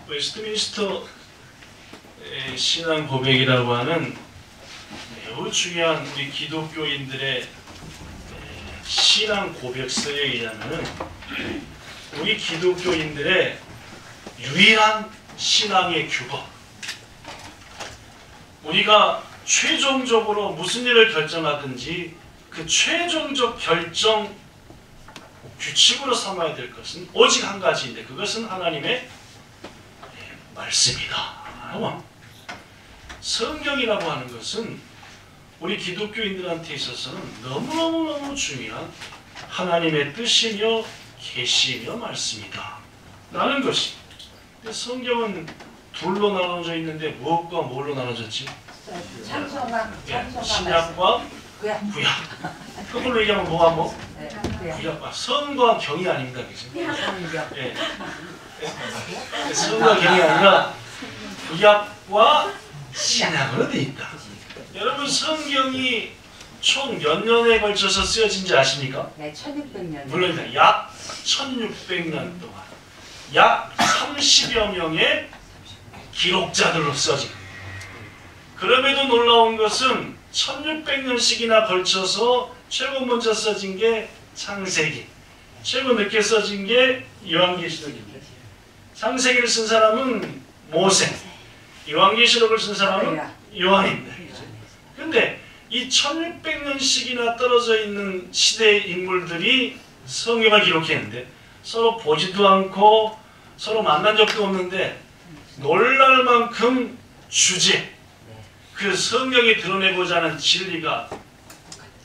웨스트민스터 신앙 고백이라고 하는 매우 중요한 우리 기독교인들의 신앙 고백서에 의하면 우리 기독교인들의 유일한 신앙의 규범, 우리가 최종적으로 무슨 일을 결정하든지 그 최종적 결정 규칙으로 삼아야 될 것은 오직 한 가지인데 그것은 하나님의 말씀이다. 성경이라고 하는 것은 우리 기독교인들한테 있어서는 너무너무 중요한 하나님의 뜻이며 계시며 말씀이다 라는 것이. 성경은 둘로 나눠져 있는데 무엇과 뭘로 나눠졌지? 신약과 구약. 그걸로 얘기하면 뭐가 뭐? 구약과 성과 경이 아닙니다. 예. 성과 경이 아니라 구약과 신약으로 되어 있다. 여러분 성경이 총 몇 년에 걸쳐서 쓰여진지 아십니까? 네, 1600년. 물론입니다. 약 1600년 동안 약 30여 명의 기록자들로 써진. 그럼에도 놀라운 것은 1600년씩이나 걸쳐서 최고 먼저 써진 게 창세기, 최고 늦게 써진 게 요한계시록입니다. 창세기를 쓴 사람은 모세, 요한계시록을 쓴 사람은 요한입니다. 근데 이 1600년씩이나 떨어져 있는 시대의 인물들이 성경을 기록했는데 서로 보지도 않고 서로 만난 적도 없는데 놀랄 만큼 주제, 그 성경이 드러내고자 하는 진리가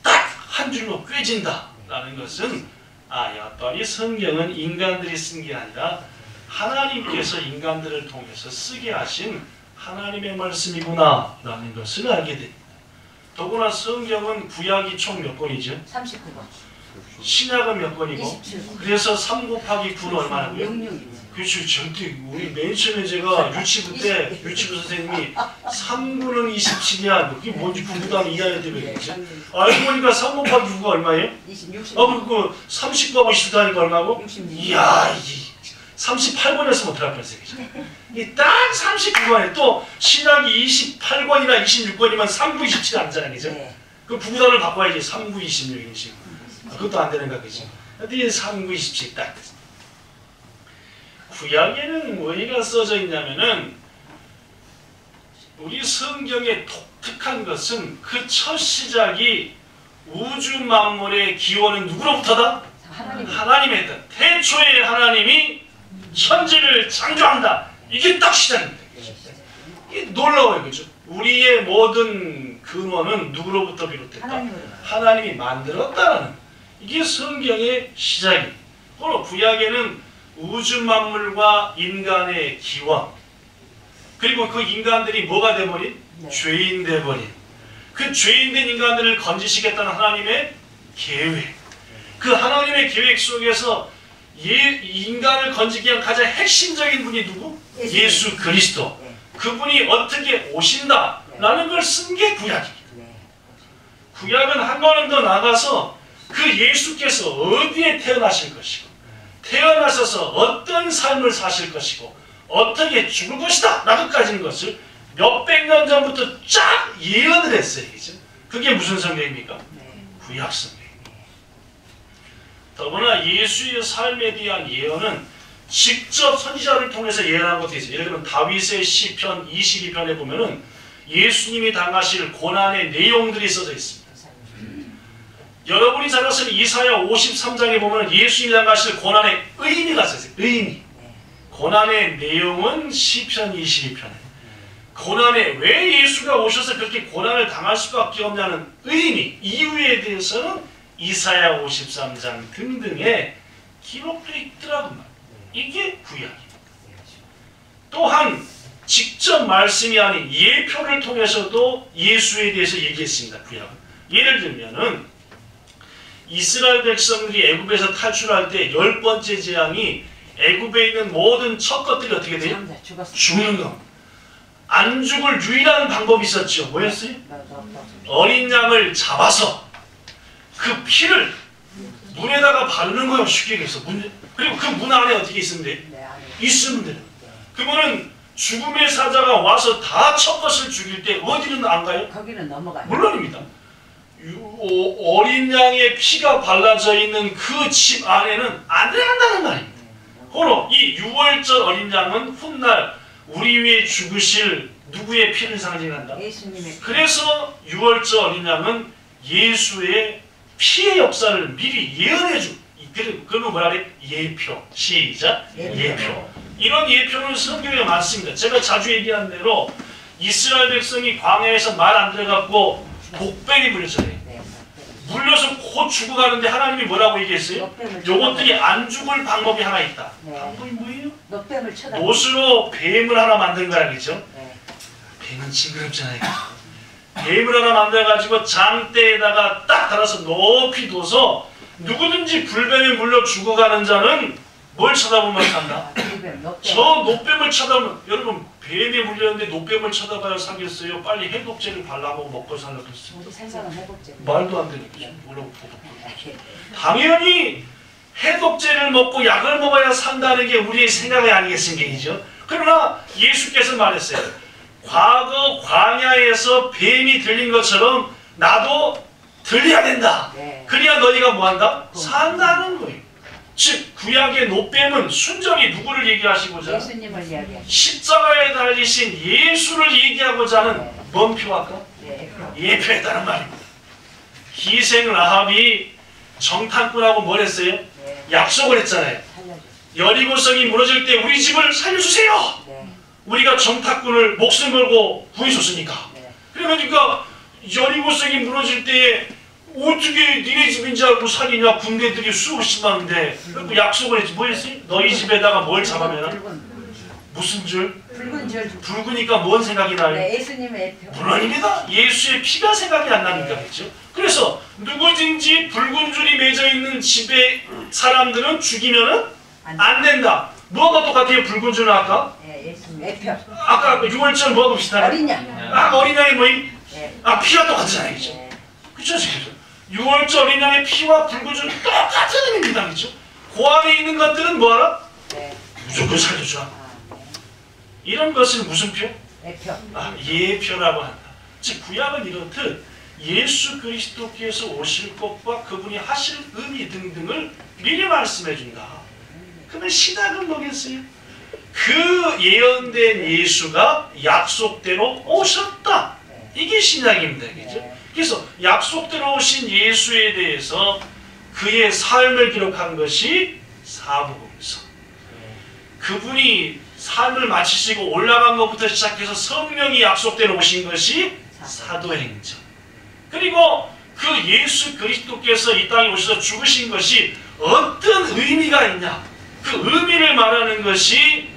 딱 한 줄로 꿰진다라는 것은 야빨이 성경은 인간들이 쓴 게 아니라 하나님께서 인간들을 통해서 쓰게 하신 하나님의 말씀이구나 라는 것을 알게 됩니다. 더구나 성경은 구약이 총 몇 권이죠? 39권. 신약은 몇 권이고? 27권. 그래서 3 곱하기 9는 얼마나고요? 66. 그렇죠. 절대 우리 맨 처음에 제가 유치부 때 유치부 선생님이 3구는 27이야. 그게 뭔지 공부도 안 이해해야 되겠지. 알고 보니까 3 곱하기 9가 얼마예요? 60. 그리고 30곱하기 10하니까 얼마고? 66. 이야, 38권이었으면 어떡할 뻔했어요. 이 딱 39권에 또 신약이 28권이나 26권이면 3구 27 아니잖아요. 그죠? 네. 그 구구단을 바꿔야지. 3구 26이지. 그것도 안 되는가 그지? 근데 3구 27 딱. 구약에는 뭐가 써져 있냐면은 우리 성경의 독특한 것은 그 첫 시작이 우주 만물의 기원은 누구로부터다? 하나님의 뜻. 태초에 하나님이 천지를 창조한다. 이게 딱 시작입니다. 이게 놀라워요. 그죠? 우리의 모든 근원은 누구로부터 비롯됐다? 하나님이 만들었다라는 이게 성경의 시작입니다. 그리고 구약에는 우주 만물과 인간의 기원, 그리고 그 인간들이 뭐가 돼버린? 죄인 돼버린. 그 죄인된 인간들을 건지시겠다는 하나님의 계획. 그 하나님의 계획 속에서 인간을 건지기 위한 가장 핵심적인 분이 누구? 예수 그리스도. 그분이 어떻게 오신다라는 걸 쓴 게 구약입니다. 구약은 한 걸음 더 나가서 그 예수께서 어디에 태어나실 것이고 태어나셔서 어떤 삶을 사실 것이고 어떻게 죽을 것이다 라고까지는 것을 몇백 년 전부터 쫙 예언을 했어요. 그죠? 그게 무슨 성경입니까? 구약 성경. 더구나 예수의 삶에 대한 예언은 직접 선지자를 통해서 예언한 것도 있어요. 예를 들면 다윗의 시편 22편에 보면은 예수님이 당하실 고난의 내용들이 써져 있습니다. 여러분이 잘 아시는 이사야 53장에 보면 예수님이 당하실 고난의 의미가 써있어요. 의미. 고난의 내용은 시편 22편에 고난에 왜 예수가 오셔서 그렇게 고난을 당할 수밖에 없냐는 의미, 이유에 대해서는 이사야 53장 등등에 기록되어 있더라고요. 이게 구약입니다. 또한 직접 말씀이 아닌 예표를 통해서도 예수에 대해서 얘기했습니다. 구약은. 예를 들면은 이스라엘 백성들이 애굽에서 탈출할 때 10번째 재앙이 애굽에 있는 모든 첫 것들이 어떻게 돼요? 죽는 거. 안 죽을 유일한 방법이 있었죠. 뭐였어요? 어린 양을 잡아서 그 피를 문에다가 바르는 거예요. 쉽게 얘기해서. 그리고 그 문 안에 어떻게 있으면 돼? 있으면 돼요. 그러면은 죽음의 사자가 와서 다 첫 것을 죽일 때 어디는 안 가요? 거기는 넘어가요. 물론입니다. 어린 양의 피가 발라져 있는 그 집 안에는 안 들어간다는 말입니다. 호로 이 6월절 어린 양은 훗날 우리 위에 죽으실 누구의 피를 상징한다? 예수님의. 그래서 6월절 어린 양은 예수의 피의 역사를 미리 예언해 주. 그러면 뭐라 그래? 예표. 시작. 예표. 이런 예표는 성경에 많습니다. 제가 자주 얘기한 대로 이스라엘 백성이 광야에서 말 안 들어갖고 독뱀이 물렸잖아요. 물려서 곧 죽어가는데 하나님이 뭐라고 얘기했어요? 요것들이 안 죽을 방법이 하나 있다. 방법이 뭐예요? 노뱀을 쳐다. 노스로 뱀을 하나 만든 거라 그랬죠? 네. 뱀은 징그럽잖아요. 뱀을 하나 만들어가지고 장대에다가 딱 달아서 높이 둬서 누구든지 불뱀에 물려 죽어가는 자는 뭘 쳐다보면 산다? 저 노뱀을 쳐다보면, 여러분 뱀에 물렸는데 노뱀을 쳐다봐야 사겠어요? 빨리 해독제를 발라먹고 먹고 살라고 했어요. 우리 생각은 해독제. 말도 안 되는 거죠. 뭐라고 당연히 해독제를 먹고 약을 먹어야 산다는 게 우리의 생각이 아니겠습니까? 그러나 예수께서 말했어요. 과거 광야에서 뱀이 들린 것처럼 나도 들려야 된다. 그래야 너희가 뭐한다? 산다는 거예요. 즉 구약의 노뱀은 순전히 누구를 얘기하시고자? 예수님을 이야기하시고 십자가에 달리신 예수를 얘기하고자 하는 뭔 표할까? 예표했다는 말입니다. 희생 라합이 정탐꾼하고 뭘 했어요? 약속을 했잖아요. 여리고성이 무너질 때 우리 집을 살려주세요. 우리가 정탐꾼을 목숨 걸고 구해줬으니까. 그러니까 여리고성이 무너질 때에 어떻게 니네 집인 줄 알고 살리냐? 군대들이 수없이 많은데 그 약속을 했지. 뭐 했어요? 너희 집에다가 뭘 잡아내나? 무슨 줄? 붉은 줄. 붉으니까 뭔 생각이 나요? 예수님의 표. 물론입니다. 예수의 피가 생각이 안 나니까 그렇죠? 그래서 누구든지 붉은 줄이 맺어 있는 집의 사람들은 죽이면은 안 된다. 뭐가 똑같아요? 붉은 줄은 아까? 예수님의 표. 아까 6월절 뭐가 비슷하나요? 어린 양. 아까 어린 양이 뭐임? 피가 똑같잖아요. 그렇죠? 그렇죠? 6월절 어린 양의 피와 붉은 줄은 똑같은 의미입니다. 그렇죠? 그 안에 있는 것들은 뭐하라? 무조건 살려주라. 이런 것은 무슨 표? 예표라고 한다. 즉 구약은 이렇듯 예수 그리스도께서 오실 것과 그분이 하실 의미 등등을 미리 말씀해 준다. 그러면 신학은 뭐겠어요? 그 예언된 예수가 약속대로 오셨다. 이게 신약입니다. 그죠? 그래서 약속대로 오신 예수에 대해서 그의 삶을 기록한 것이 사복음서. 그분이 삶을 마치시고 올라간 것부터 시작해서 성령이 약속대로 오신 것이 사도행전. 그리고 그 예수 그리스도께서 이 땅에 오셔서 죽으신 것이 어떤 의미가 있냐? 그 의미를 말하는 것이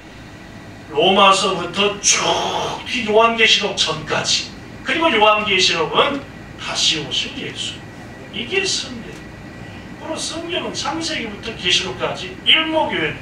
로마서부터 쭉 요한계시록 전까지. 그리고 요한계시록은 다시 오실 예수. 이게 성경. 바로 성경은 창세기부터 계시록까지 일목요연.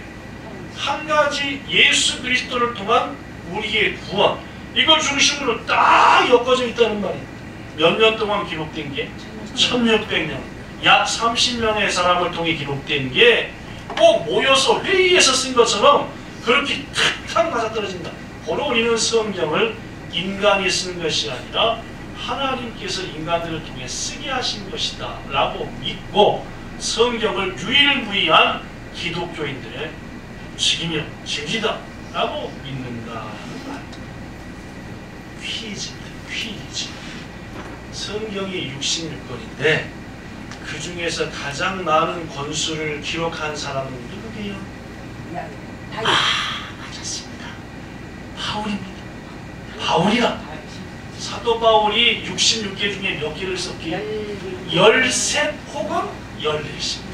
한 가지 예수 그리스도를 통한 우리의 구원. 이걸 중심으로 딱 엮어져 있다는 말이에요. 몇 년 동안 기록된 게? 1600년. 약 30명의 사람을 통해 기록된 게 꼭 모여서 회의에서 쓴 것처럼 그렇게 탁탁 맞아떨어진다. 바로 우리는 성경을 인간이 쓴 것이 아니라 하나님께서 인간들을 통해 쓰게 하신 것이다 라고 믿고 성경을 유일무이한 기독교인들의 책임이요 진리다 라고 믿는다. 퀴즈. 성경이 66권인데 그 중에서 가장 많은 권수를 기록한 사람은 누구게요? 맞았습니다. 바울입니다. 바울이다. 사도 바울이 66개 중에 몇 개를 썼기에? 13 혹은 14입니다.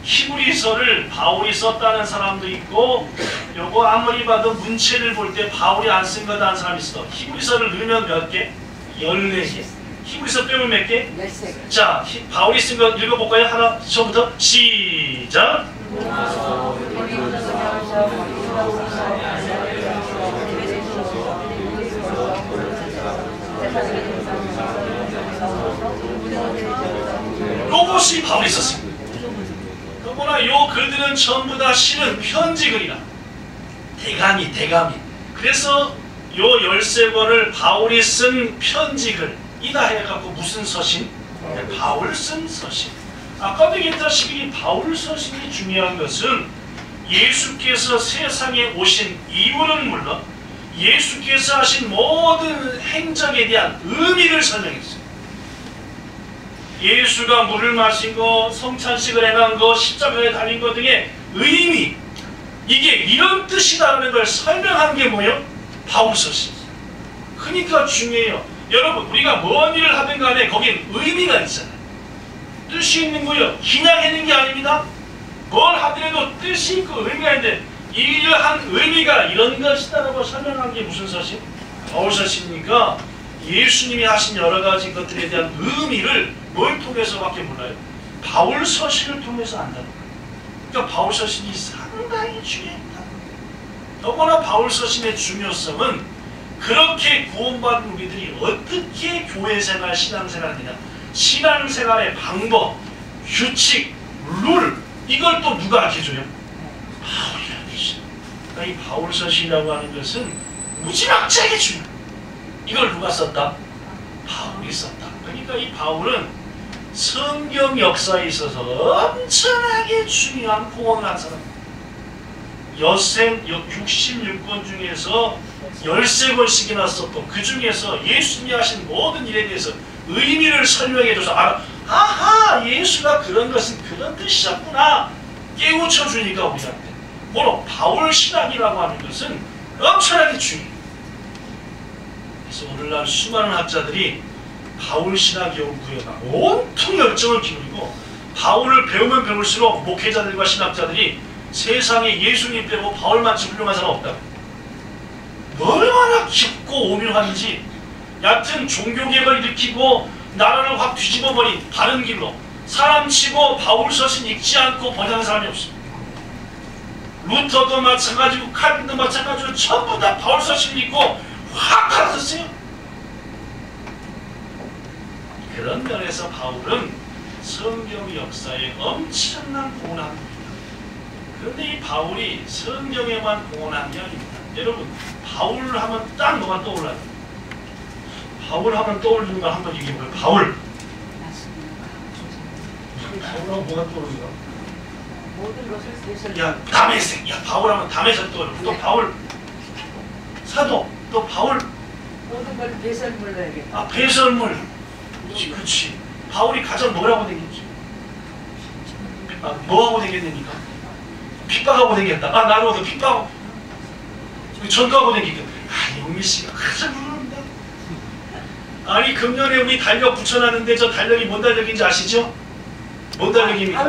히브리서를 바울이 썼다는 사람도 있고 요거 아무리 봐도 문체를 볼 때 바울이 안 쓴 거다 하는 사람이 있어. 히브리서를 넣으면 몇 개? 14개. 히브리서 빼면 몇 개? 13개. 자, 바울이 쓴 거 읽어볼까요? 하나, 처음부터 시작! 요것이 바울이 썼습니다. 그러나 요 글들은 전부 다 실은 편지글이라 대감이. 그래서 요 13권을 바울이 쓴 편지글 이다 해갖고 무슨 서신? 바울 쓴 서신. 아까도 얘기했다시피 바울 서신이 중요한 것은 예수께서 세상에 오신 이유는 물론 예수께서 하신 모든 행적에 대한 의미를 설명했어요. 예수가 물을 마신 거, 성찬식을 행한 거, 십자가에 달린 거 등의 의미, 이게 이런 뜻이라는 걸 설명한 게 뭐예요? 바울 서신. 그러니까 중요해요. 여러분, 우리가 뭔 일을 하든 간에 거긴 의미가 있잖아요. 뜻이 있는 거예요. 그냥 하는 게 아닙니다. 뭘 하더라도 뜻이 있고 의미가 있는데 이러한 의미가 이런 것이다라고 설명한 게 무슨 서신? 바울 서신이니까 예수님이 하신 여러 가지 것들에 대한 의미를 뭘 통해서밖에 몰라요? 바울 서신을 통해서 안다는 거예요. 그러니까 바울 서신이 상당히 중요합니다. 더구나 바울 서신의 중요성은 그렇게 구원받은 우리들이 어떻게 교회생활, 신앙생활을 하느냐, 신앙생활의 방법, 규칙, 룰, 이걸 또 누가 알려줘요? 바울이라는 것이죠. 그러니까 이 바울 서신이라고 하는 것은 무지막지하게 중요해요. 이걸 누가 썼다? 바울이 썼다. 그러니까 이 바울은 성경 역사에 있어서 엄청나게 중요한 공헌을 한 사람입니다. 여생 66권 중에서 13권씩이나 썼고 그 중에서 예수님이 하신 모든 일에 대해서 의미를 설명해줘서 아하, 예수가 그런 것은 그런 뜻이었구나 깨우쳐 주니까 우리한테 바로 바울 신학이라고 하는 것은 엄청나게 중요해요. 그래서 오늘날 수많은 학자들이 바울 신학 연구에 온통 열정을 기울이고 바울을 배우면 배울수록 목회자들과 신학자들이 세상에 예수님 빼고 바울만치 훌륭한 사람 없다고. 얼마나 깊고 오묘한지. 얕은 종교개혁을 일으키고 나라를 확 뒤집어버린 바른 길로 사람 치고 바울 서신 읽지 않고 번역한 사람이 없습니다. 루터도 마찬가지고 칼빈도 마찬가지고 전부 다 바울 서신 읽고 확 갈아섰어요. 그런 면에서 바울은 성경 역사에 엄청난 공헌을 합니다. 그런데 이 바울이 성경에만 공헌한 게 아닙니다. 여러분, 바울 하면 딱 뭐가 떠올라요? 바울 하면 떠올리는 걸 한번 얘기해봐요. 바울. 바울하면 뭐가 떠오르나? 모든 것을 대설. 야, 다메섹. 야, 바울 하면 다메섹 떠올려. 또 바울. 사도. 또 바울. 모든 걸 배설물로 해야겠다. 아, 배설물. 그렇지. 바울이 가장 뭐라고 되겠지? 뭐하고 되겠습니까? 핍박하고 되겠다. 나로도 핍박. 전가하고 되겠다. 용미 씨가 가장 모릅니다. 아니, 금년에 우리 달력 붙여놨는데 저 달력이 뭔 달력인지 아시죠? 뭔 달력입니까?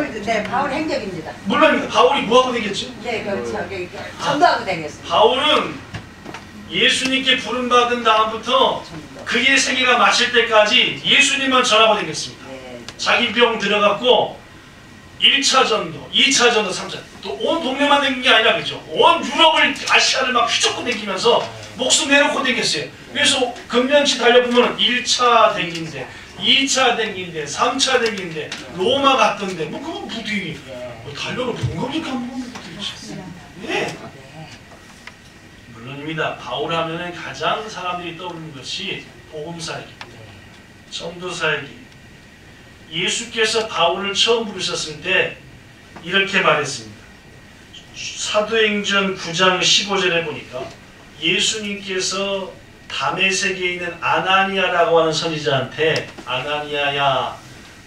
바울 행적입니다. 물론입니다. 바울이 뭐하고 되겠죠? 네, 저기 전도하고 되겠어요. 바울은 예수님께 부름받은 다음부터 그의 세계가 마칠 때까지 예수님만 전하고 되겠습니다. 네. 자기 병 들어갔고 1차 전도, 2차 전도, 3차 또 온 동네만 댕긴 게 아니라 그죠? 온 유럽을, 아시아를 막 휘젓고 댕기면서 목숨 내놓고 댕겼어요. 그래서 금년치 달려보면 1차 댕긴데 2차 댕긴데 3차 댕긴데 로마 갔던데 뭐 그거 부디 달력을 본 겁니까? 네. 물론입니다. 바울 하면은 가장 사람들이 떠오르는 것이 복음살기, 전도살기. 예수께서 바울을 처음 부르셨을 때 이렇게 말했습니다. 사도행전 9장 15절에 보니까 예수님께서 다메섹에 있는 아나니아라고 하는 선지자한테 아나니아야,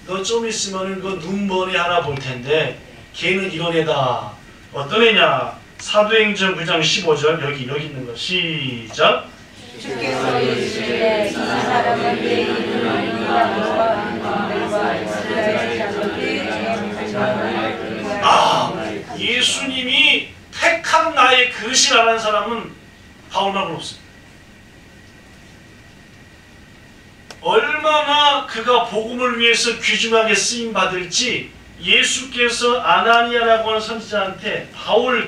너 좀 있으면은 그 눈먼애 하나 볼 텐데 걔는 이런 애다. 어떤 애냐? 사도행전 9장 15절 여기 있는 거 시작. 주께서 이르시되 이 사람은 내 이름을 인하여 예수님이 택한 나의 그릇이라는 사람은 바울만은 없습니다. 얼마나 그가 복음을 위해서 귀중하게 쓰임받을지 예수께서 아나니아라고 하는 선지자한테 바울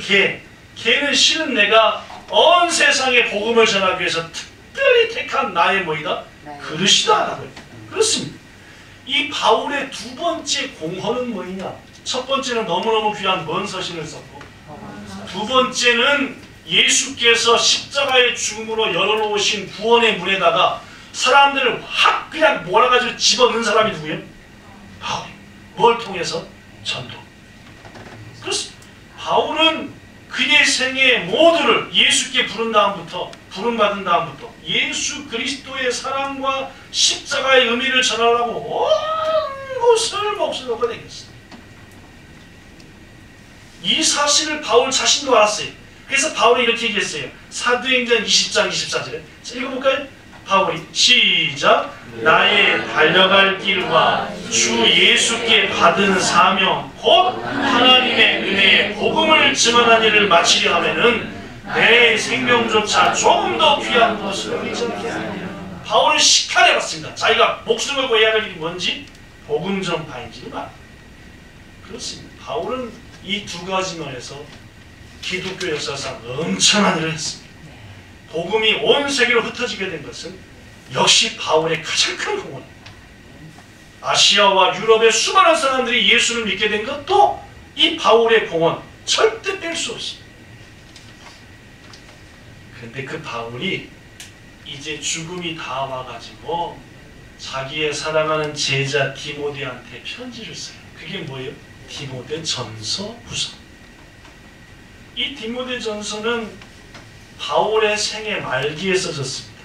걔는 실은 내가 온 세상에 복음을 전하기 위해서 특별히 택한 나의 뭐이다? 그릇이다 라고 했다. 그렇습니다. 이 바울의 두 번째 공헌은 뭐이냐? 첫 번째는 너무너무 귀한 먼 서신을 썼고 두 번째는 예수께서 십자가의 죽음으로 열어놓으신 구원의 문에다가 사람들을 확 그냥 몰아가지고 집어넣은 사람이 누구예요? 바울. 뭘 통해서? 전도. 그래서 바울은 그의 생애 모두를 예수께 부름받은 다음부터 예수 그리스도의 사랑과 십자가의 의미를 전하라고 온 곳을 몹쓸어가 되겠어요. 이 사실을 바울 자신도 알았어요. 그래서 바울이 이렇게 얘기했어요. 사도행전 20장 24절에 자, 읽어볼까요? 바울이 시작. 나의 달려갈 길과 주 예수께 받은 사명 곧 하나님의 은혜의 복음을 증언한 일을 마치려 하면은 내 생명조차 조금 더 귀한 것으로 여기지 않게 하느니라. 바울은 시카내봤습니다. 자기가 목숨을 걸고 해야 할 일이 뭔지 복음 전파인지만 그렇습니다. 바울은 이 두 가지 면에서 기독교 역사상 엄청난 일을 했습니다. 복음이 온 세계로 흩어지게 된 것은 역시 바울의 가장 큰 공헌입니다. 아시아와 유럽의 수많은 사람들이 예수를 믿게 된 것도 이 바울의 공헌 절대 뺄 수 없습니다. 그런데 그 바울이 이제 죽음이 다 와가지고 자기의 사랑하는 제자 디모데한테 편지를 써요. 그게 뭐예요? 디모데 전서 후서. 이 디모데 전서는 바울의 생애 말기에 써졌습니다.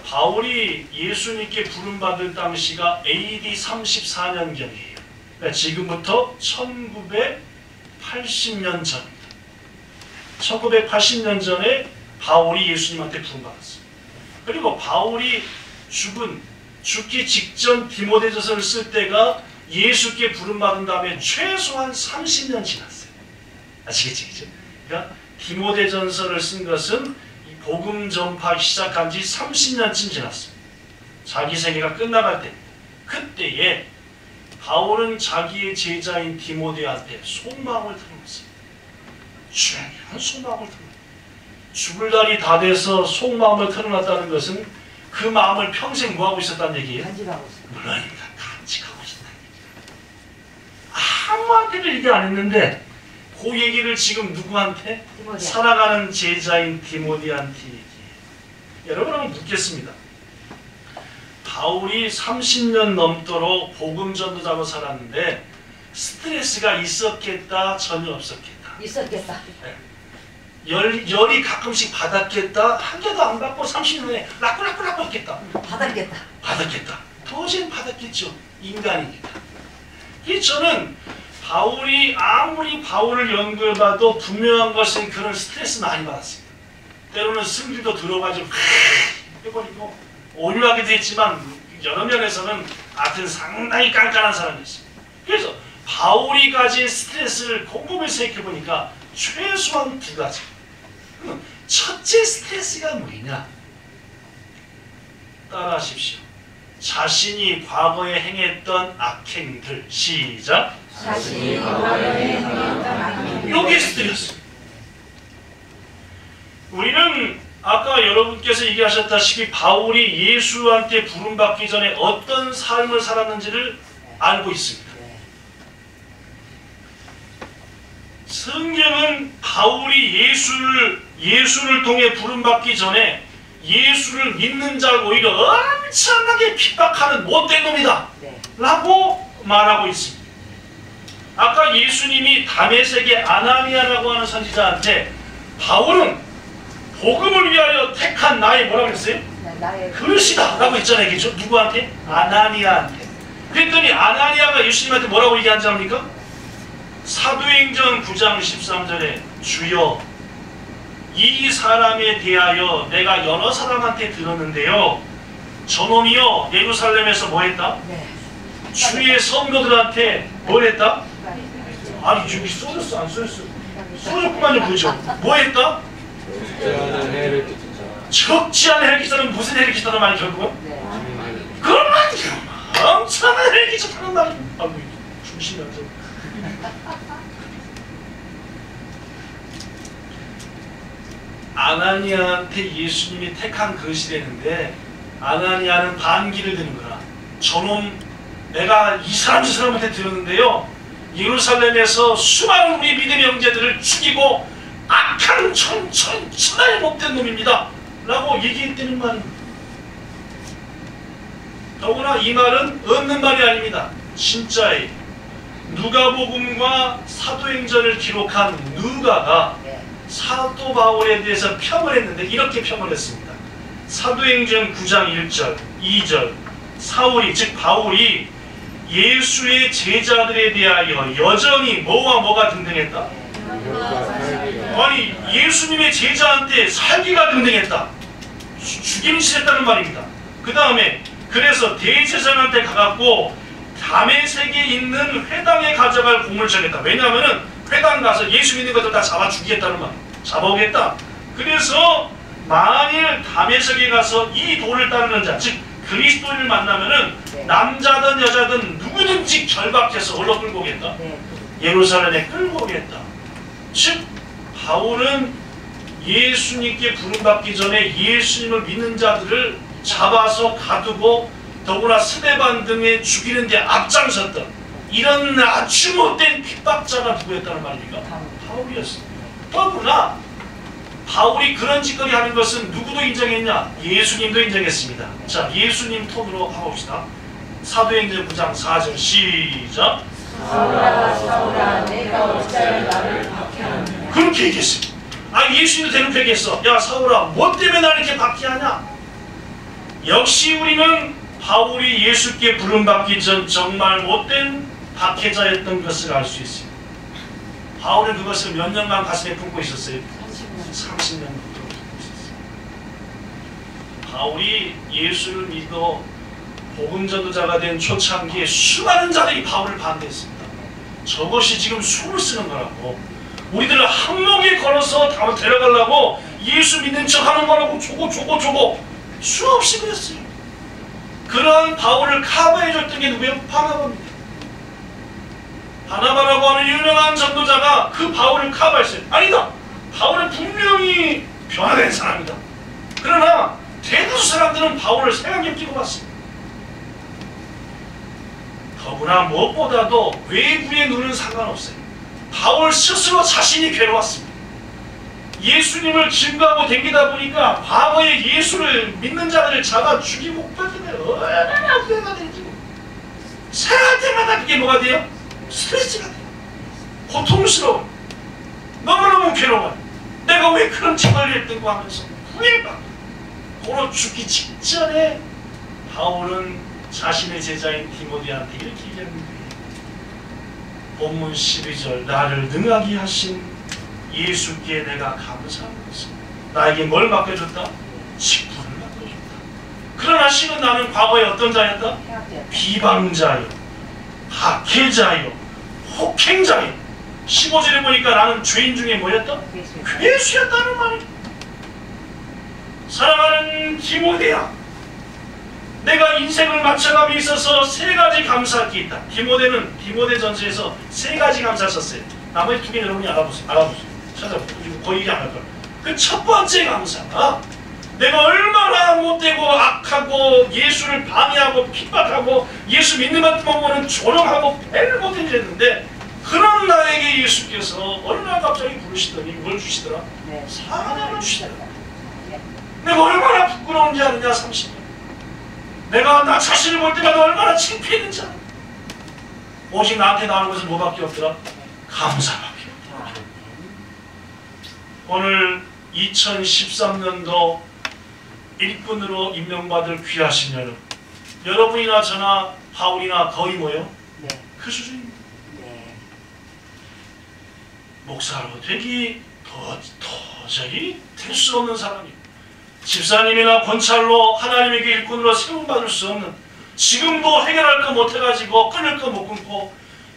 바울이 예수님께 부름받을 당시가 AD 34년경이에요. 그러니까 지금부터 1980년 전입니다. 1980년 전에 바울이 예수님한테 부름받았어요. 그리고 바울이 죽기 직전 디모데전서를 쓸 때가 예수께 부름받은 다음에 최소한 30년 지났어요. 아시겠지? 그죠? 그러니까 디모데전서를 쓴 것은 이 복음 전파하기 시작한 지 30년쯤 지났어요. 자기 생애가 끝나갈 때. 그때에 바울은 자기의 제자인 디모데한테 속마음을 털어놨어요. 중요한 속마음을 털어놨어요. 죽을 날이 다 돼서 속마음을 털어놨다는 것은 그 마음을 평생 뭐하고 있었다는 얘기예요? 간직하고 있어요. 물론입니다. 간직하고 있었다는 얘기예요. 아무한테도 얘기 안 했는데 그 얘기를 지금 누구한테? 디모데. 살아가는 제자인 디모데한테 얘기해요. 여러분 한번 묻겠습니다. 바울이 30년 넘도록 복음 전도자로 살았는데 스트레스가 있었겠다? 전혀 없었겠다? 있었겠다. 열이 가끔씩 받았겠다? 한 개도 안 받고 30년에 라꾸라꾸라꾸 했겠다? 받았겠다. 받았겠다. 도저히 받았겠죠. 인간이니까. 저는 바울이 아무리 바울을 연구해봐도 분명한 것은 그런 스트레스 많이 받았습니다. 때로는 승질도 들어가지고 해버리고 온유하기도 했지만 여러 면에서는 하여튼 상당히 깐깐한 사람이었어요. 그래서 바울이 가진 스트레스를 곰곰이 생각해보니까 최소한 두 가지. 첫째 스트레스가 뭐냐? 따라하십시오. 자신이 과거에 행했던 악행들. 시작. 자신이 과거에 행했던 악행들. 요게 스트레스. 우리는 아까 여러분께서 얘기하셨다시피 바울이 예수한테 부름받기 전에 어떤 삶을 살았는지를 알고 있습니다. 성경은 바울이 예수를 통해 부름받기 전에 예수를 믿는 자를 오히려 엄청나게 핍박하는 못된 놈이다 라고 말하고 있습니다. 아까 예수님이 다메섹의 아나니아라고 하는 선지자한테 바울은 복음을 위하여 택한 나의 뭐라고 그랬어요? 그릇이다 라고 했잖아요. 그죠? 누구한테? 아나니아한테. 그랬더니 아나니아가 예수님한테 뭐라고 얘기한지 압니까? 사도행전 9장 13절에 주여 이 사람에 대하여 내가 여러 사람한테 들었는데요. 저놈이요 예루살렘에서 뭐 했다? 주의 성도들한테 뭘 했다? 아니 여기 써졌어 안 써졌어? 써졌구만요. 그죠? 뭐 했다? 적지 않은 해를 끼쳤다는 무슨 해를 끼쳤다는 말이 결국은? 그런 말이죠. 엄청난 해를 끼쳤다는 말이. 아이고 중심면서 아나니아한테 예수님이 택한 그릇이 되는데 아나니아는 반기를 드는 거라. 저놈 내가 이 사람한테 들었는데요. 예루살렘에서 수많은 우리 믿음의 형제들을 죽이고 악한 천하의 못된 놈입니다 라고 얘기했다는 말입니다. 더구나 이 말은 없는 말이 아닙니다. 진짜예요. 누가복음과 사도행전을 기록한 누가가 사도 바울에 대해서 평을 했는데 이렇게 평을 했습니다. 사도행전 9장 1절, 2절 사울이 즉 바울이 예수의 제자들에 대하여 여전히 뭐와 뭐가 등등했다? 아니 예수님의 제자한테 살기가 등등했다. 죽이는 짓했다는 말입니다. 그 다음에 그래서 대제사장한테 가갖고 다메섹에 있는 회당에 가져갈 공을 정했다. 왜냐하면은 회당 가서 예수 믿는 것들 다 잡아 죽이겠다는 말. 잡아오겠다. 그래서 만일 다메섹에 가서 이 도를 따르는 자, 즉 그리스도를 만나면은 남자든 여자든 누구든지 결박해서 어디로 끌고 오겠다? 예루살렘에 끌고 오겠다. 즉 바울은 예수님께 부름받기 전에 예수님을 믿는 자들을 잡아서 가두고 더구나 스데반 등에 죽이는 데 앞장섰던 이런 아주 못된 핍박자가 누구였다는 말입니까? 바울이었습니다. 더구나 바울이 그런 짓거리 하는 것은 누구도 인정했냐? 예수님도 인정했습니다. 자, 예수님 톤으로 가봅시다. 사도행전 9장 4절 시작. 사울아 사울아 내가 어찌하여 나를 박해하느냐. 그렇게 얘기했습니다. 아, 예수님도 대놓고 얘기했어. 야 사울아 뭐 때문에 나를 이렇게 박해하냐? 역시 우리는 바울이 예수께 부름받기 전 정말 못된 박해자였던 것을 알 수 있습니다. 바울은 그것을 몇 년간 가슴에 품고 있었어요? 30년 품고 있었어요. 바울이 예수를 믿어 복음전도자가 된 초창기에 수많은 자들이 바울을 반대했습니다. 저것이 지금 숨을 쓰는 거라고. 우리들을 한목에 걸어서 다 데려가려고 예수 믿는 척 하는 거라고 저거 수없이 그랬어요. 그런 바울을 커버해줬던 게 누구예요? 바나바입니다. 바나바라고 하는 유명한 전도자가 그 바울을 커버했어요. 아니다! 바울은 분명히 변화된 사람이다. 그러나 대다수 사람들은 바울을 색안경 끼고 봤습니다. 더구나 무엇보다도 외부의 눈은 상관없어요. 바울 스스로 자신이 괴로웠습니다. 예수님을 증거하고 댕기다 보니까 과거에 예수를 믿는 자들을 잡아 죽이고 빠지면 얼마나 후회가 되지. 생각할 때마다 그게 뭐가 돼요? 스트레스가 돼요. 고통스러워. 너무너무 괴로워. 내가 왜 그런 짓을 했던고 하면서 후회가. 고로 죽기 직전에 바울은 자신의 제자인 디모데한테 이렇게 얘기하는 거예요. 본문 12절 나를 능하게 하신 예수께 내가 감사하는 것입니다. 나에게 뭘 맡겨줬다? 직분을 맡겨줬다. 그러나 실은 나는 과거에 어떤 자였다? 비방자요, 박해자요, 혹행자요. 15절에 보니까 나는 죄인 중에 뭐였다? 괴수였다는 말이에요. 사랑하는 디모데야, 내가 인생을 맞춰감에 있어서 세 가지 감사할 게 있다. 디모데는 디모데전서에서 세 가지 감사를 썼어요. 나머지 두 개는 여러분이 알아보세요. 찾아보세요. 거의 얘기 안 할 거야. 그 첫 번째 감사가 내가 얼마나 못되고 악하고 예수를 방해하고 핍박하고 예수 믿는 것만 보면 조롱하고 배를 못해냈는데 그런 나에게 예수께서 어느 날 갑자기 부르시더니 뭘 주시더라? 사랑을 주시더라. 내가 얼마나 부끄러운지 아느냐 30년. 내가 나 자신을 볼 때마다 얼마나 창피했는지 알아. 오직 나한테 나오는 것은 뭐밖에 없더라? 감사밖에 없더라. 오늘 2013년도 일꾼으로 임명받을 귀하신 여러분, 여러분이나 저나 바울이나 거의 뭐예요? 그 수준입니다. 목사로 되기 도저히 될 수 없는 사람이에요. 집사님이나 권찰로 하나님에게 일꾼으로 세움받을 수 없는, 지금도 해결할 거 못해가지고 끊을 거 못 끊고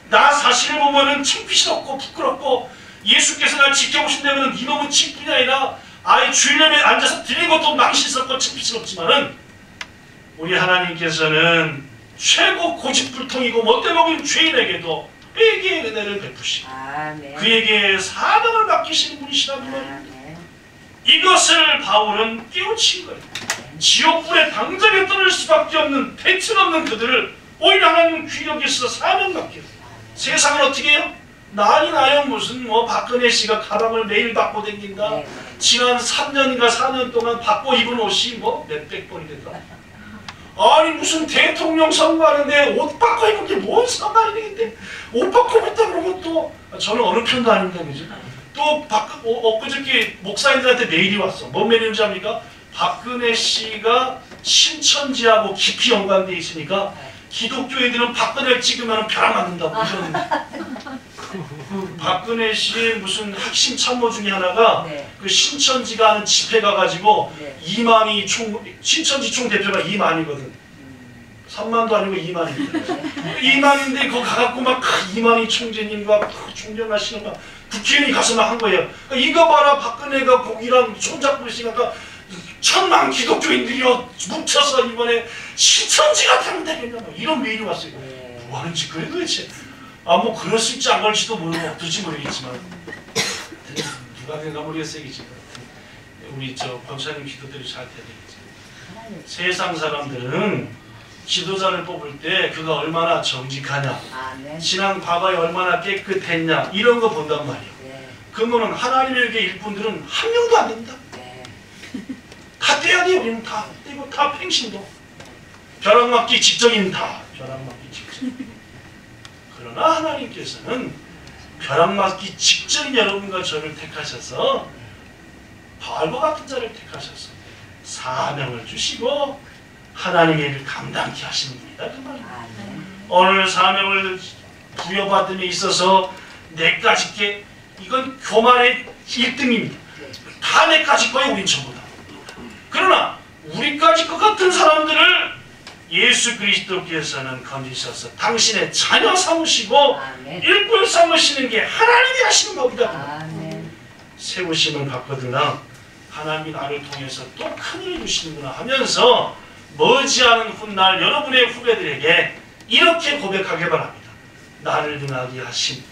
나 자신을 보면은 창피스럽고 부끄럽고 예수께서 날 지켜보신다면 이놈은 칭뿐이 아니라 아예 주일날에 앉아서 드리는 것도 망신스럽고 창피스럽지만은 우리 하나님께서는 최고 고집불통이고 못돼먹은 죄인에게도 회개의 은혜를 베푸시고 그에게 사명을 맡기시는 분이시라는 말입니다. 이것을 바울은 깨우친 거예요. 지옥불에 당장에 떨어질 수밖에 없는 배틀 없는 그들을 오히려 하나님은 귀력에 있어서 사명 맡겨요. 세상은 어떻게 해요? 난리 나요. 무슨 뭐 박근혜 씨가 가방을 매일 받고 다닌다. 네. 지난 3년인가 4년 동안 받고 입은 옷이 뭐 몇백 번이 된다. 아니 무슨 대통령 선거하는데 옷 받고 입은 게 뭔 상관이 되겠대. 옷 받고 입었다 그러면 또 저는 어느 편도 아닙니다. 그죠? 또 엊그저께 목사님들한테 메일이 왔어. 뭔 메일인지 압니까? 박근혜 씨가 신천지하고 깊이 연관돼 있으니까 기독교인들은 박근혜를 찍으면 벼락 맞는다고. 박근혜 씨의 무슨 핵심 참모 중에 하나가 네. 그 신천지가 하는 집회 가가지고 네. 이만희 신천지 총 대표가 이만이거든. 3만도 아니고 2만입니다. 2만인데 그거 가갖고 막 이만희 총재님과 존경하시는 막 국회의원이 가서 막 한 거예요. 그러니까 이거 봐라, 박근혜가 거기랑 손잡고 있으니까 1000만 기독교인들이 뭉쳐서 이번에 신천지가 되면 되겠냐 이런 메일이 왔어요. 뭐 하는 짓거리 도대체. 뭐 그럴 수 있지 안 그럴지도 모르고 어떨지 모르겠지만 누가 된가 모르겠어요. 우리 저 권사님 기도대로 잘 돼야 되겠지. 세상 사람들은 지도자를 뽑을 때 그가 얼마나 정직하냐, 네. 신앙 과거에 얼마나 깨끗했냐 이런 거 본단 말이에요. 네. 그러면 하나님에게 일꾼들은 한 명도 안 됩니다. 네. 다 떼야 돼요. 우리는 다 떼고 다 팽신도 벼락맞기 직전인 다 벼락맞기 직전. 그러나 하나님께서는 벼락맞기 직전인 여러분과 저를 택하셔서 바울과 같은 자를 택하셔서 사명을 주시고 하나님의 일을 감당케 하시는 분이다 그 말입니다. 오늘 사명을 부여받음에 있어서 내까지 게 이건 교만의 1등입니다. 다 내까지 거예요. 우린 전부 다. 그러나 우리까지 것 같은 사람들을 예수 그리스도께서는 건지셔서 당신의 자녀 삼으시고 일꾼 삼으시는 게 하나님이 하시는 법이다. 세우심을 받거든요. 하나님이 나를 통해서 또 큰일을 주시는구나 하면서 머지않은 훗날 여러분의 후배들에게 이렇게 고백하기 바랍니다. 나를 능하게 하신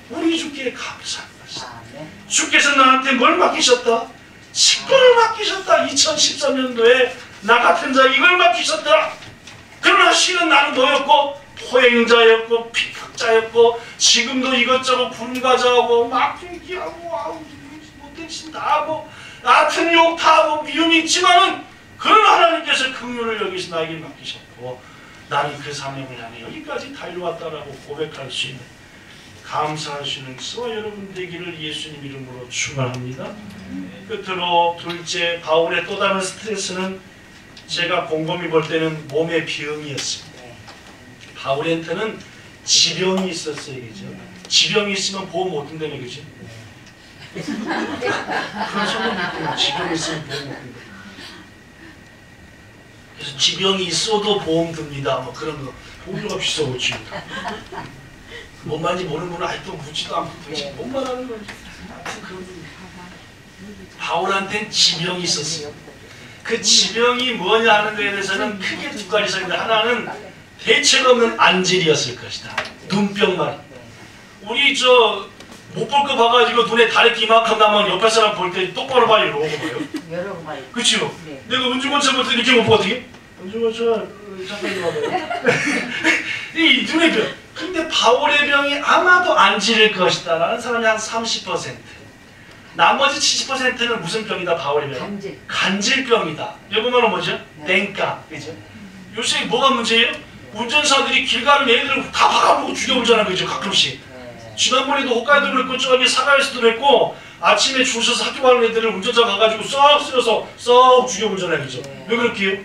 우리 주께 감사합니다. 주께서 나한테 뭘 맡기셨다? 식권을 맡기셨다. 2013년도에 나 같은 자 이걸 맡기셨다. 그러나 실은 나는 뭐였고? 포행자였고 피탁자였고 지금도 이것저것 불가자하고 막히기하고 아우 못되신 다 하고 같은 욕 다 하고 미움이 있지만은 그러나 하나님께서 긍휼을 여기서 나에게 맡기셨고 나는 그 사명을 향해 여기까지 달려왔다라고 고백할 수 있는 감사할 수 있는 저와 여러분 되기를 예수님 이름으로 축원합니다. 끝으로 둘째, 바울의 또 다른 스트레스는 제가 곰곰이 볼 때는 몸의 비응이었습니다. 바울한테는 지병이 있었어요. 그죠? 지병이 있으면 보험 못 든다며. 그죠? 그런 소문이 있고 지병이 있으면 보험 못 든다. 그래서 지병이 있어도 보험 듭니다. 뭐 그런 거. 보험료가 비싸고 지금. 뭔 말인지 모르는 분은 아직도 묻지도 않고 도대체 뭔 말하는 건지. 하여튼 그런 분. 바울한테는 지병이 있었어요. 그 지병이 뭐냐 하는 것에 대해서는 크게 두 가지 설인데 하나는 대책 없는 안질이었을 것이다. 눈병 말이. 우리 저 못 볼 거 봐가지고 눈에 다래끼 이만큼 나면 옆에 사람 볼 때 똑바로 봐요. 이러고 봐요. 여러 번 봐요. 그치요? 네. 내가 운중원차 볼 때 이렇게 못 봐. 어떻게? 운중원차 잠깐 봐봐요. 이 눈의 병. 근데 바울의 병이 아마도 안질일 것이다 라는 사람이 한 30%. 나머지 70%는 무슨 병이다? 바울의 병. 간질병이다. 일본말로 뭐죠? 땡까. 그죠? 요새 뭐가 문제예요? 운전사들이 길 가는 애들을 다 박아보고 죽여보잖아. 그죠? 가끔씩. 지난번에도 홋카이도도 그랬고 저기 사가에서도 그랬고 아침에 줄 서서 학교 가는 애들을 운전자 가가지고 썩 쓸어서 썩 죽여보잖아요. 그죠? 왜 그렇게 해요?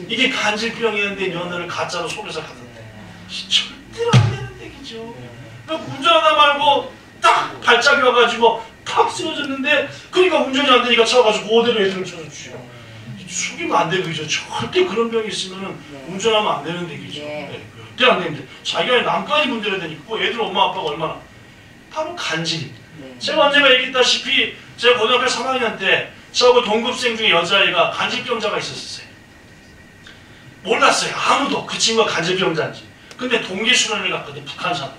이게 간질병이었는데 면허를 가짜로 속여서 가던데. 절대로 안 되는데. 그죠? 그러니까 운전하다 말고 딱 발작이 와가지고 탁 쓰러졌는데 그러니까 운전이 안 되니까 차가지고 그대로 애들을 쳐서 죽여. 죽이면 안 돼. 그죠? 절대 그런 병이 있으면 운전하면 안 되는데. 그죠? 네. 절대 안 되는데 자기가 남까지 문제가 되니까 애들 엄마 아빠가 얼마나 바로 간질입니다. 제가 언제가 얘기했다시피 제가 고등학교 3학년 때 저하고 동급생 중에 여자애가 간질병자가 있었어요. 몰랐어요. 아무도 그 친구가 간질병자인지. 근데 동계 수련을 갔거든요. 북한산으로.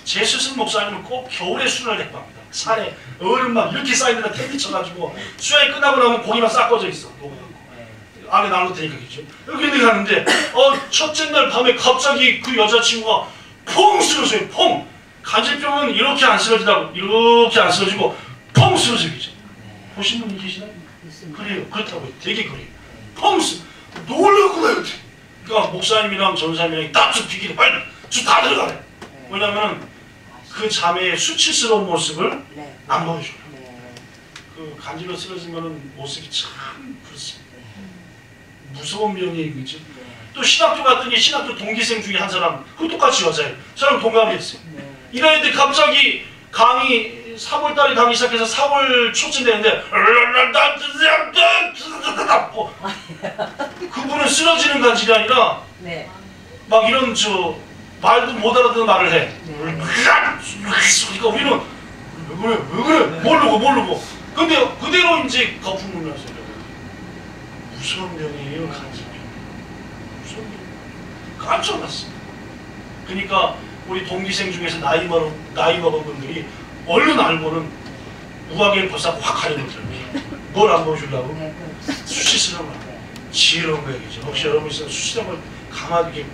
제 스승 목사님은 꼭 겨울에 수련을 데리고 갑니다. 산에 얼음 막 이렇게 쌓이는데 텐트 쳐가지고 수련이 끝나고 나면 고기만 싹 꺼져 있어. 안에 나눠 테니까 그죠. 여기 가는데 첫째 날 밤에 갑자기 그 여자친구가 퐁 쓰러져요. 퐁. 간질병은 이렇게 안 쓰러지다고 이렇게 안 쓰러지고 펑 쓰러지겠죠. 보신 분이 계시나요? 그래요. 그렇다고요. 되게 그래요. 펑 놀라구나 이렇게. 그러니까 목사님이랑 전사님이랑 딱쭉 비키니 빨리 쭉 다 들어가래. 왜냐면 그 자매의 수치스러운 모습을 안 보여줘요. 그 간질로 쓰러진 거는 모습이 참 그렇습니다. 무서운 병이 그죠. 또 신학교 갔더니 신학교 동기생 중에 한 사람 그 똑같이 여자예요. 저랑 동갑이 했어요. 이랬는데 갑자기 강의 3월달에 강의 시작해서 4월 초쯤 되는데 그분은 쓰러지는 간질이 아니라 막 이런 말도 못 알아듣는 말을 해. 그러니까 우리는 왜 그래 모르고 근데 그대로 이제 거품을 났어요. 무서운 병이에요. 간질병. 무서운 병. 깜짝 놀랐어요. 그러니까 우리 동기생 중에서 나이 먹은 분들이 얼른 알고는 우악의 벌써 확 가려놓더라고요. 뭘 안 보여주려고? 수치스러운 거. 지혜로운 거얘기죠. 혹시 여러분 있으면 수치스러운 걸 강하게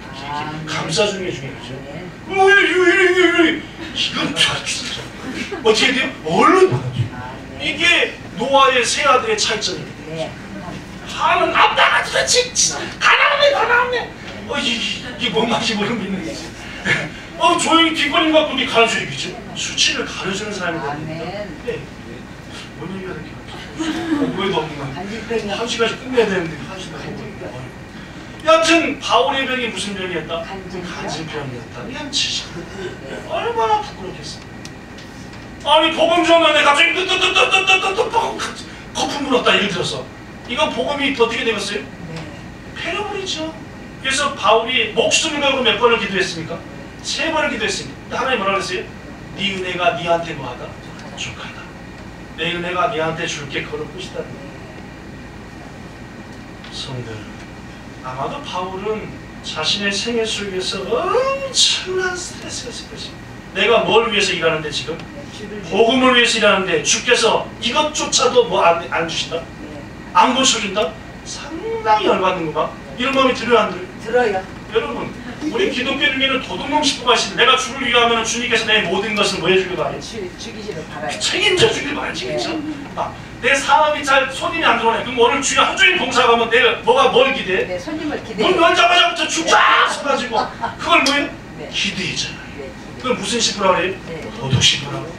감싸주는 게 중요하죠. 이건 진짜 어떻게 돼요? 얼른 받아줘요. 이게 노아의 세 아들의 차이점입니다. 하는 아빠가 그렇지 가나오네 이게 뭔 맛이 모르는 있는 거지. 조용히 뒷걸림 갖고 우리 가르쳐주겠죠. 수치를 가르쳐주는 사람이 됩니다. 네. 뭔 얘기가 이렇게 뭐에도 없는 거야. 한 시간씩 끝내야 되는데 한 시간 하고. 여하튼 바울의 병이 무슨 병이었다? 간질병이었다. 그냥 치시. 얼마나 부끄럽겠어. 아니 복음 전하는데 갑자기 거품 불었다 예를 들어서 이건 복음이 어떻게 되겠어요? 패려버리죠. 그래서 바울이 목숨을 걸고 몇 번을 기도했습니까? 3번을 기도했습니다. 하나님 뭐라 그랬어요? 네 은혜가 네한테 뭐하다? 족하다. 내 은혜가 네한테 줄게 그런 뜻이다. 성들 아마도 바울은 자신의 생애 속에서 엄청난 스트레스가 있을 것입니다. 내가 뭘 위해서 일하는데 지금? 복음을 위해서 일하는데 주께서 이것조차도 뭐 안 주신다? 안 고쳐준다? 상당히 열받는구나. 이런 마음이 들어요 안 들어요? 들어요. 여러분 우리 기독교 중에는 도둑놈 식구가 있습니다. 내가 죽을 위하면 주님께서 내 모든 것을 뭐 해주길 바래? 죽이시길 바라요. 책임져 주길 바라지 그렇죠? 내 사업이 잘 손님이 안 들어오네. 그럼 오늘 주여 하루 종일 봉사하면 내가 뭘 기대해? 네, 손님을 기대해. 문 열자마자부터 쭉쫙 서가지고 그걸 뭐예요? 기대잖아요. 그건 무슨 식구라 그래요? 도둑 식구라고.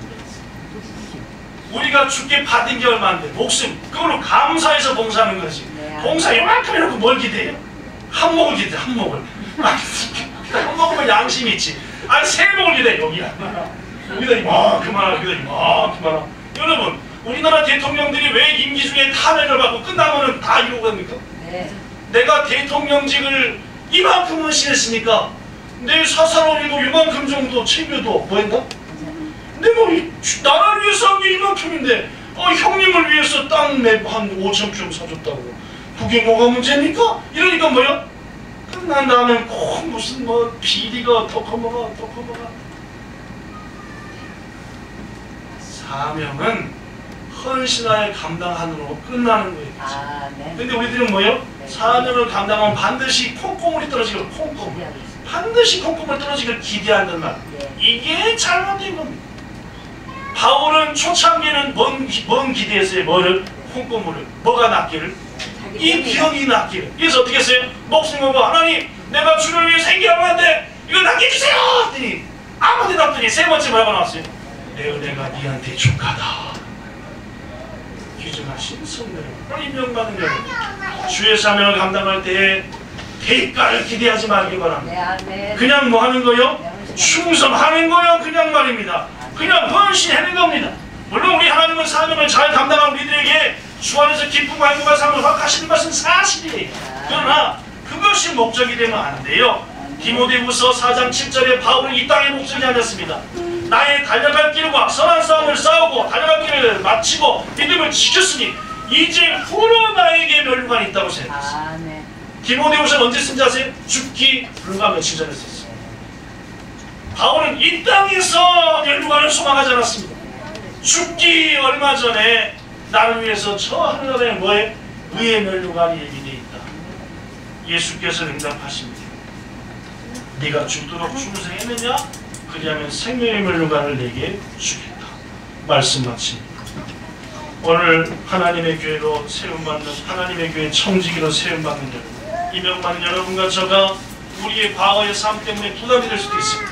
우리가 주께 받은 게 얼마인데 목숨 그걸로 감사해서 봉사하는 거지. 봉사 이만큼 해놓고 뭘 기대해요? 한몫을 기대해. 한몫을. 한몫은 양심이 있지. 아니 세몫을 기대해. 여기야 여기다 이만큼 하나 여기다 이만큼 하나. 여러분 우리나라 대통령들이 왜 임기 중에 탄핵을 받고 끝나면은 다 이러고 갑니까? 내가 대통령직을 이만큼 헌신했으니까 내 사사로리도 이만큼 정도 챙겨도 뭐 했나? 내가 나라를 위해서 한 게 이만큼인데 형님을 위해서 땅 한 5,000평 사줬다고 그게 뭐가 문제입니까? 이러니까 뭐야? 끝난 다음에 꼭 무슨 뭐 비리가 덕커머가 사명은 헌신하여 감당하느로 끝나는 거예요. 근데 우리들은 뭐예요? 사명을 감당하면 반드시 콩고물이 떨어지고 콩고물 반드시 콩고물 떨어지기를 기대한단 말. 이게 잘못된 겁니다. 바울은 초창기에는 뭔 기대했어요? 뭐를? 콩고물을. 뭐가 낫기를? 이 병이 낫기를. 그래서 어떻게 했어요? 목숨 걸고 하나님 내가 주를 위해 생기라고 하는데 이거 낫게해주세요! 했더니 아무 데도 없더니 세 번째 뭐라고 나왔어요? 내 은혜가 네한테 족하다. 귀중하신 성령 임명받은 여러분 주의 사명을 감당할 때에 대가를 기대하지 말길 바랍니다. 그냥 뭐 하는 거요? 충성하는 거요? 그냥 말입니다. 그냥 헌신하는 겁니다. 물론 우리 하나님은 사명을 잘 감당한 우리들에게 주 안에서 기쁨과 행복과 삶을 허락하시는 것은 사실이에요. 그러나 그것이 목적이 되면 안 돼요. 디모데후서 4장 7절에 바울은 이 땅의 목적이 아니었습니다. 나의 달려갈 길과 선한 싸움을 싸우고 달려갈 길을 마치고 믿음을 지켰으니 이제 후로 나에게 멸류관이 있다고 생각했어요. 디모데후서는 언제 쓴지 아세요? 죽기 불과 며칠 전에 썼어요. 바울은 이 땅에서 멸류관을 소망하지 않았습니다. 죽기 얼마 전에 나를 위해서 저 하늘에 뭐에 의의 멸류관이 예비되어 있다. 예수께서 응답하십니다. 네가 죽도록 충성했느냐? 그리하면 생명의 멸류관을 내게 주겠다. 말씀 마칩니다. 오늘 하나님의 교회로 세움받는, 하나님의 교회 청지기로 세움받는 여러분, 임명받는 여러분과 저가 우리의 과거의 삶 때문에 부담이 될 수도 있습니다.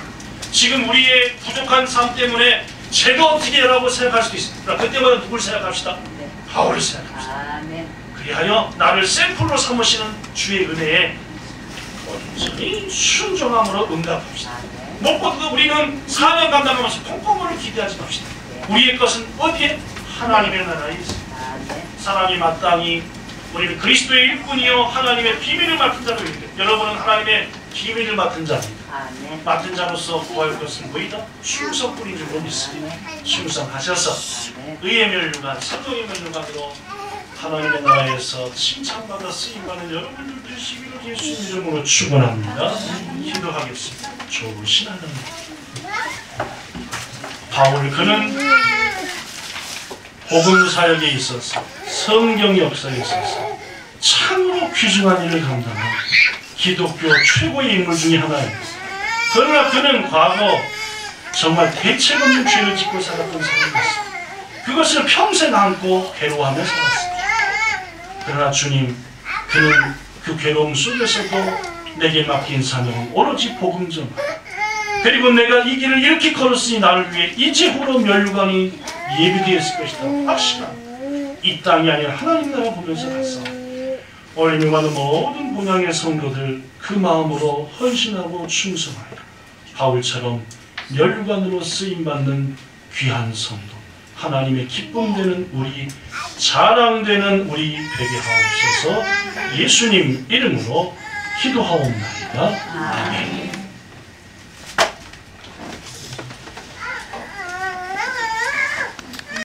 지금 우리의 부족한 삶 때문에 제가 어떻게 하라고 생각할 수도 있습니다. 그때마다 누굴 생각합시다? 바울을 생각합시다. 그리하여 나를 샘플로 삼으시는 주의 은혜에 온전히 순종함으로 응답합시다. 무엇보다도 우리는 사명 감당하면서 콩고물을 기대하지 맙시다. 우리의 것은 어디에? 하나님의 나라에 있습니다. 사람이 마땅히 우리는 그리스도의 일꾼이요 하나님의 비밀을 맡은 자로 이르되, 여러분은 하나님의 비밀을 맡은 자입니다. 맡은 자로서 구할 것은 뭐이다? 충성뿐인 줄로 믿습니다. 충성하셔서 의의 멸류관, 성령의 멸류관으로 하나님의 나라에서 칭찬받아 쓰임받는 여러분들 되시기를 예수님 이름으로 축원합니다. 기도하겠습니다. 좋으신 하나님, 바울 그는 복음 사역에 있어서, 성경 역사에 있어서 참으로 귀중한 일을 감당한 기독교 최고의 인물 중에 하나입니다. 그러나 그는 과거 정말 대책 없는 죄를 짓고 살았던 사람이었습니다. 그것을 평생 안고 괴로워하며 살았습니다. 그러나 주님, 그는 그 괴로움 속에서도 내게 맡긴 사명은 오로지 복음 전파, 그리고 내가 이 길을 이렇게 걸었으니 나를 위해 이제후로 멸류관이 예비되었을 것이다. 확실한 이 땅이 아니라 하나님 나라 보면서 갔어. 오늘 임하는 모든 본향의 성도들 그 마음으로 헌신하고 충성하여 바울처럼 멸류관으로 쓰임받는 귀한 성도, 하나님의 기쁨되는 우리, 자랑되는 우리 되게 하옵소서. 예수님 이름으로 기도하옵나이다. 아멘.